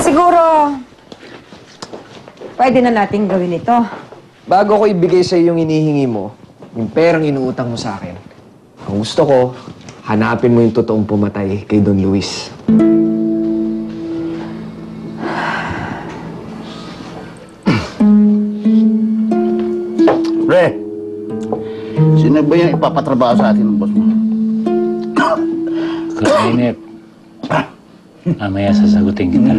Siguro, pwede na natin gawin ito. Bago ko ibigay sa'yo yung hinihingi mo, yung perang inuutang mo sa akin, ang gusto ko, hanapin mo yung totoong pumatay kay Don Luis. Pre, sino ba yung ipapatrabaho sa atin ng boss mo? Kainip. Mamaya sasagutin kita.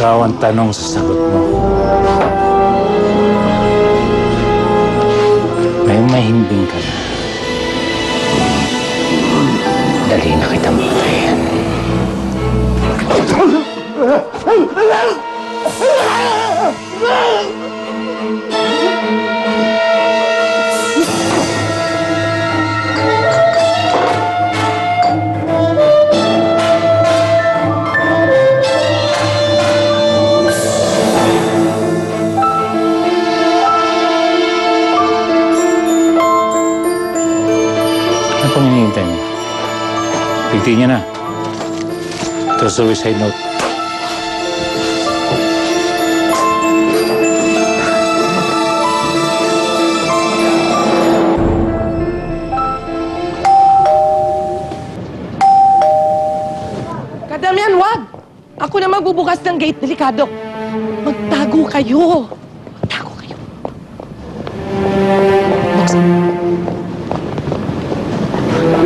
Ikaw ang tanong sa sagot mo. May mahimbing ka na. Dali na kitang patayin. Ano pang hinihintay niyo? Bigtiin niya na. Ito suicide note. Kadamian, wag! Ako na magbubukas ng gate, delikado. Magtago kayo. Magtago kayo.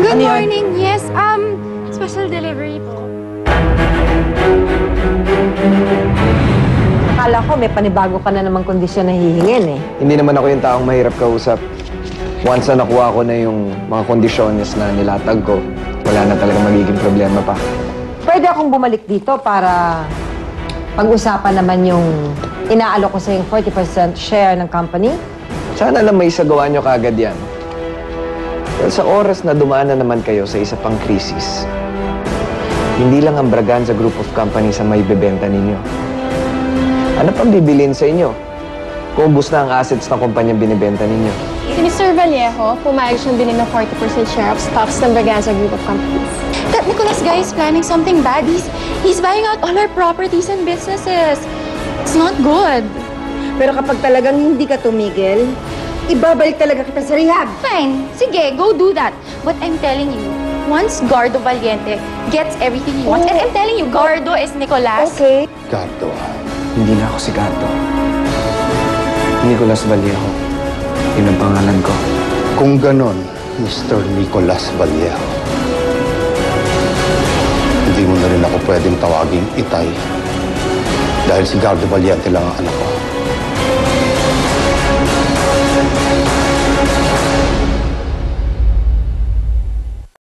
Good morning. Yes, special delivery po. Akala ko may panibago ka na namang kondisyon na hihingin eh. Hindi naman ako yung taong mahirap kausap. Once na nakuha ko na yung mga kondisyones na nilatag ko, wala na talaga magiging problema pa. Pwede akong bumalik dito para pag-usapan naman yung inaalok ko sa yung 40% share ng company. Sana lang may isagawa nyo kaagad yan. Dahil sa oras na dumaan na naman kayo sa isa pang krisis, hindi lang ang Braganza Group of Companies ang may bebenta ninyo. Ano pang bibilin sa inyo? Kung ubos na ang assets ng kumpanyang binibenta ninyo. Si Mr. Vallejo, pumayag siyang bilhin ng 40% share of stocks ng Braganza Group of Companies. That Nicolas guy is planning something bad. He's buying out all our properties and businesses. It's not good. Pero kapag talagang hindi ka tumigil, ibabalik talaga kita sa rehab. Fine. Sige, go do that. But I'm telling you, once Gardo Valiente gets everything he wants, and I'm telling you, Gardo is Nicolas. Okay. Gardo. Hindi na ako si Gato. Nicolas Vallejo. Yun ang pangalan ko. Kung ganon, Mr. Nicolas Vallejo, hindi mo na rin ako pwedeng tawaging Itay dahil si Gardo Valiente lang ang anak ko.